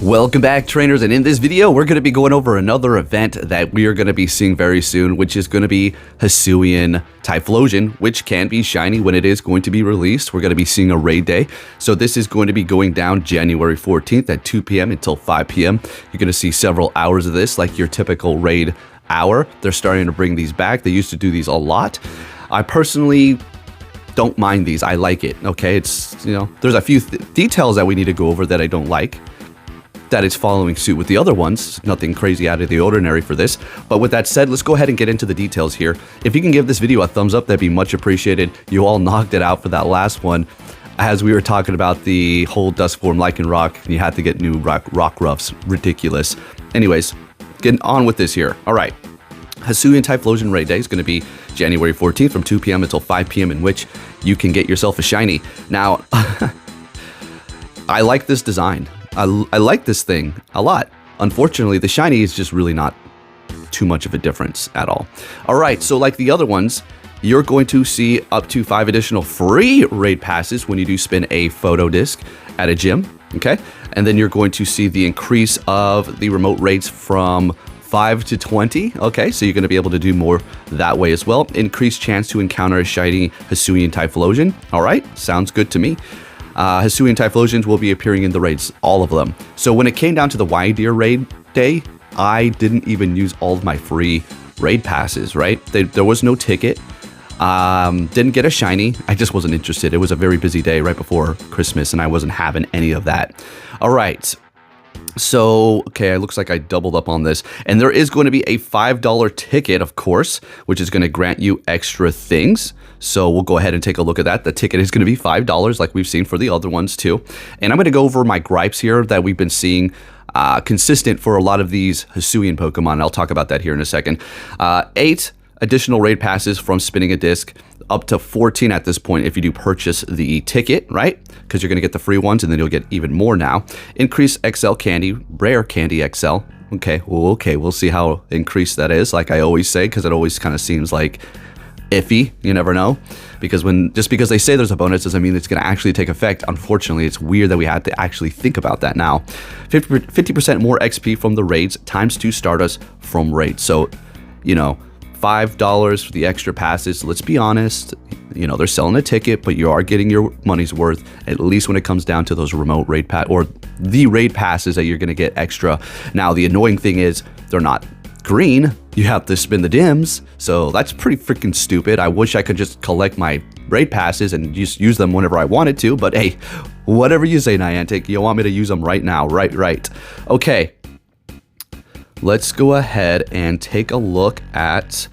Welcome back, trainers, and in this video we're going to be going over another event that we are going to be seeing very soon, which is going to be Hisuian Typhlosion, which can be shiny when it is going to be released. We're going to be seeing a raid day, so this is going to be going down January 14th at 2 p.m. until 5 p.m. You're going to see several hours of this, like your typical raid hour. They're starting to bring these back. They used to do these a lot. I personally don't mind these. I like it, okay? It's, you know, there's a few details that we need to go over that I don't like. That is following suit with the other ones. Nothing crazy out of the ordinary for this. But with that said, let's go ahead and get into the details here. If you can give this video a thumbs up, that'd be much appreciated. You all knocked it out for that last one. As we were talking about the whole dust form lichen rock, you had to get new rock roughs. Ridiculous. Anyways, getting on with this here. All right. Hisuian Typhlosion Raid Day is going to be January 14th from 2 p.m. until 5 p.m. in which you can get yourself a shiny. Now, I like this design. I like this thing a lot. Unfortunately, the shiny is just really not too much of a difference at all. All right, so like the other ones, you're going to see up to 5 additional free raid passes when you do spin a photo disc at a gym, okay? And then you're going to see the increase of the remote raids from 5 to 20, okay? So you're going to be able to do more that way as well. Increased chance to encounter a shiny Hisuian Typhlosion. All right, sounds good to me. Hisuian Typhlosions will be appearing in the raids, all of them. So when it came down to the Deer raid day, I didn't even use all of my free raid passes, right? There was no ticket. Didn't get a shiny. I just wasn't interested. It was a very busy day right before Christmas, and I wasn't having any of that. All right. So, okay, it looks like I doubled up on this. And there is going to be a $5 ticket, of course, which is going to grant you extra things. So we'll go ahead and take a look at that. The ticket is going to be $5, like we've seen for the other ones too. And I'm going to go over my gripes here that we've been seeing consistent for a lot of these Hisuian Pokemon. I'll talk about that here in a second. 8 additional raid passes from spinning a disc, up to 14 at this point if you do purchase the ticket, right? Because you're going to get the free ones and then you'll get even more now. Increase XL candy, rare candy XL. Okay, we'll see how increased that is, like I always say, because it always kind of seems like iffy. You never know, because just because they say there's a bonus doesn't mean it's going to actually take effect. Unfortunately, it's weird that we had to actually think about that now. 50% more XP from the raids, ×2 Stardust from raids. So, you know, $5 for the extra passes. Let's be honest, you know, they're selling a ticket, but you are getting your money's worth, at least when it comes down to those remote raid or the raid passes that you're going to get extra. Now, the annoying thing is they're not green. You have to spin the dims, so that's pretty freaking stupid. I wish I could just collect my raid passes and just use them whenever I wanted to, but hey, whatever you say, Niantic, you want me to use them right now, right. Okay, let's go ahead and take a look at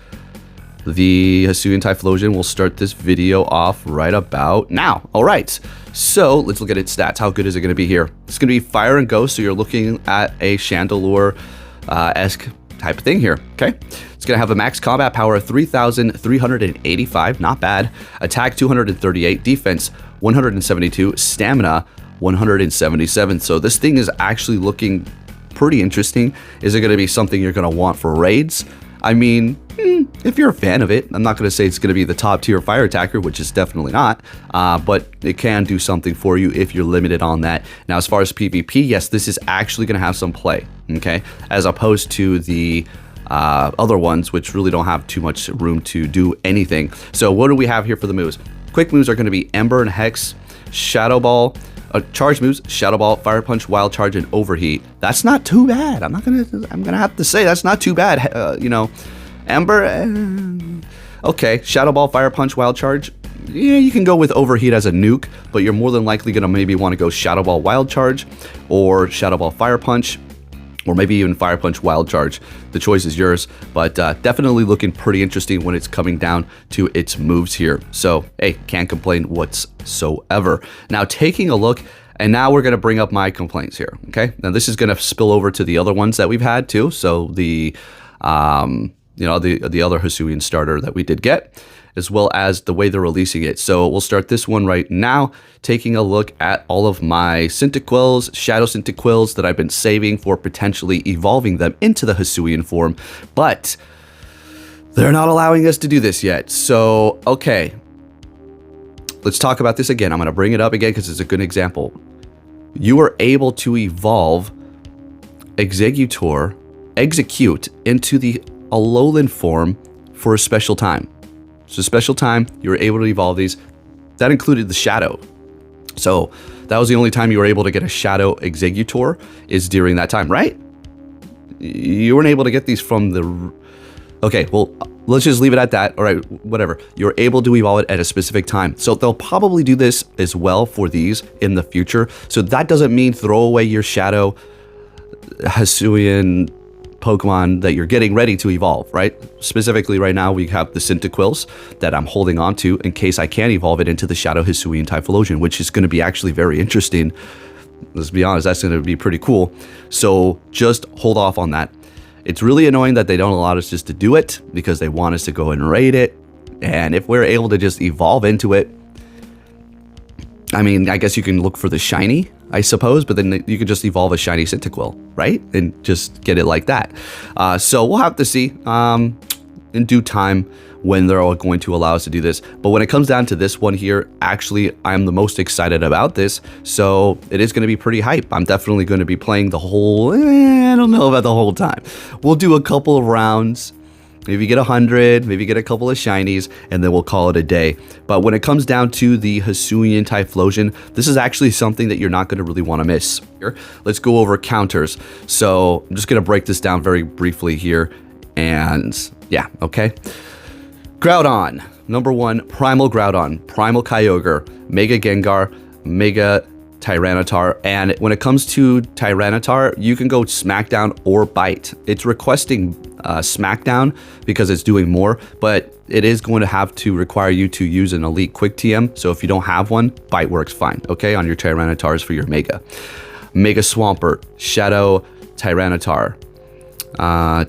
the Hisuian Typhlosion. We'll start this video off right about now. All right, so let's look at its stats. How good is it going to be here? It's going to be Fire and Ghost, so you're looking at a Chandelure-esque type of thing here, okay? It's going to have a max combat power of 3,385, not bad. Attack 238, defense 172, stamina 177. So this thing is actually looking pretty interesting. Is it going to be something you're going to want for raids? I mean, if you're a fan of it, I'm not going to say it's going to be the top tier fire attacker, which is definitely not, but it can do something for you if you're limited on that. Now, as far as PvP, yes, this is actually going to have some play, okay, as opposed to the other ones, which really don't have too much room to do anything. So what do we have here for the moves? Quick moves are going to be Ember and Hex, Shadow Ball. Charge moves: Shadow Ball, Fire Punch, Wild Charge, and Overheat. That's not too bad. I'm gonna have to say that's not too bad. You know, Ember. Okay, Shadow Ball, Fire Punch, Wild Charge. Yeah, you can go with Overheat as a nuke, but you're more than likely gonna maybe want to go Shadow Ball, Wild Charge, or Shadow Ball, Fire Punch, or maybe even Fire Punch, Wild Charge. The choice is yours, but definitely looking pretty interesting when it's coming down to its moves here. So, hey, can't complain whatsoever. Now, taking a look, and now we're going to bring up my complaints here, okay? Now, this is going to spill over to the other ones that we've had, too. So, the other Hisuian starter that we did get, as well as the way they're releasing it. So we'll start this one right now, taking a look at all of my Cyndaquils, Shadow Cyndaquils that I've been saving for potentially evolving them into the Hisuian form, but they're not allowing us to do this yet. So, okay, let's talk about this again. I'm going to bring it up again because it's a good example. You are able to evolve execute into the Alolan form for a special time. So special time, you were able to evolve these. That included the Shadow. So that was the only time you were able to get a Shadow Executor is during that time, right? You weren't able to get these from the... Okay, well, let's just leave it at that. All right, whatever. You're able to evolve it at a specific time. So they'll probably do this as well for these in the future. So that doesn't mean throw away your Shadow Hisuian Pokemon that you're getting ready to evolve, right? Specifically right now, we have the Cyndaquils that I'm holding on to in case I can evolve it into the Shadow Hisuian Typhlosion, which is going to be actually very interesting. Let's be honest, that's going to be pretty cool. So just hold off on that. It's really annoying that they don't allow us just to do it because they want us to go and raid it. And if we're able to just evolve into it, I mean, I guess you can look for the shiny, I suppose, but then you could just evolve a shiny Cyndaquil, right? And just get it like that. So we'll have to see in due time when they're all going to allow us to do this. But when it comes down to this one here, actually, I'm the most excited about this. So it is going to be pretty hype. I'm definitely going to be playing the whole, I don't know about the whole time. We'll do a couple of rounds. Maybe get 100, maybe get a couple of shinies, and then we'll call it a day. But when it comes down to the Hisuian Typhlosion, this is actually something that you're not going to really want to miss. Here, let's go over counters. So I'm just going to break this down very briefly here. And yeah, okay. Groudon, number 1, Primal Groudon, Primal Kyogre, Mega Gengar, Mega Tyranitar. And when it comes to Tyranitar, you can go Smackdown or Bite. It's requesting Smackdown because it's doing more, but it is going to have to require you to use an Elite Quick TM. So if you don't have one, Bite works fine, okay, on your Tyranitars for your Mega. Mega Swampert, Shadow Tyranitar.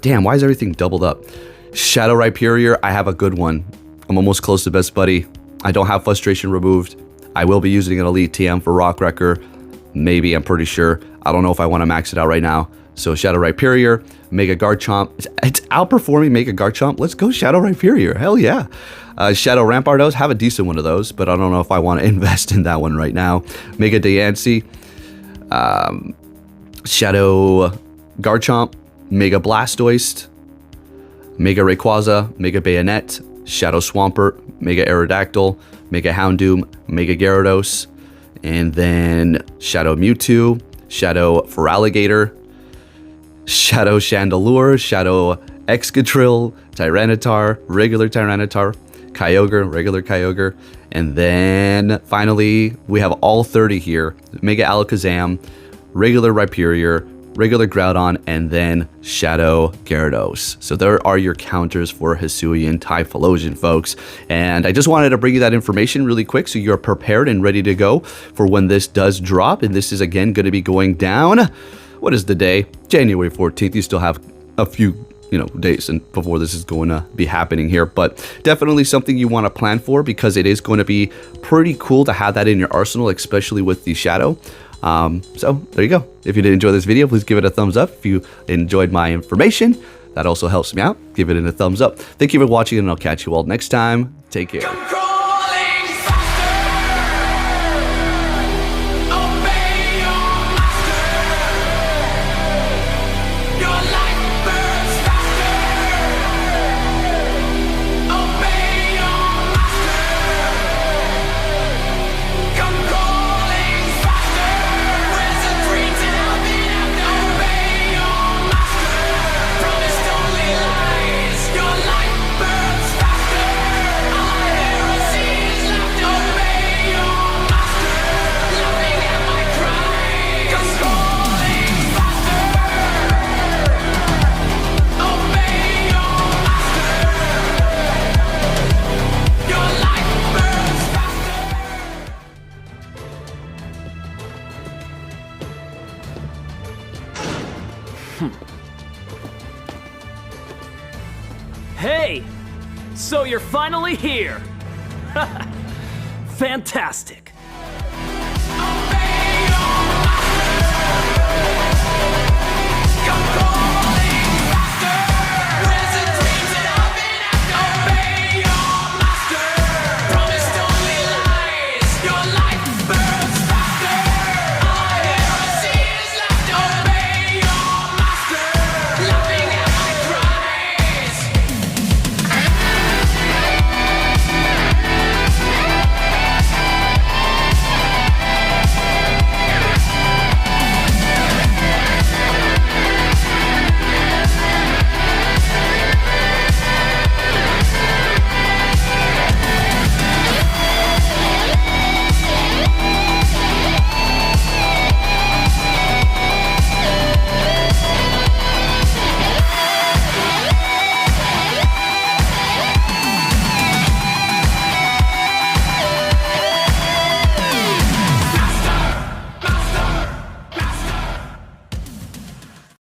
Damn, why is everything doubled up? Shadow Rhyperior, I have a good one. I'm almost close to Best Buddy. I don't have Frustration removed. I will be using an Elite TM for Rock Wrecker. Maybe, I'm pretty sure. I don't know if I want to max it out right now. So Shadow Rhyperior, Mega Garchomp. It's outperforming Mega Garchomp. Let's go Shadow Rhyperior. Hell yeah. Shadow Rampardos, have a decent one of those, but I don't know if I want to invest in that one right now. Mega Diancie, Shadow Garchomp, Mega Blastoise, Mega Rayquaza, Mega Bayonet, Shadow Swampert, Mega Aerodactyl, Mega Houndoom, Mega Gyarados, and then Shadow Mewtwo, Shadow Feraligatr, Shadow Chandelure, Shadow Excadrill, Tyranitar, regular Tyranitar, Kyogre, regular Kyogre, and then finally we have all 30 here. Mega Alakazam, regular Rhyperior, regular Groudon, and then Shadow Gyarados. So there are your counters for Hisuian Typhlosion, folks. And I just wanted to bring you that information really quick so you're prepared and ready to go for when this does drop. And this is again going to be going down. What is the day? January 14th. You still have a few days and before this is going to be happening here, but definitely something you want to plan for because it is going to be pretty cool to have that in your arsenal, especially with the Shadow. So there you go. If you did enjoy this video, please give it a thumbs up. If you enjoyed my information, that also helps me out. Give it a thumbs up. Thank you for watching, and I'll catch you all next time. Take care. Hey! So you're finally here! Fantastic!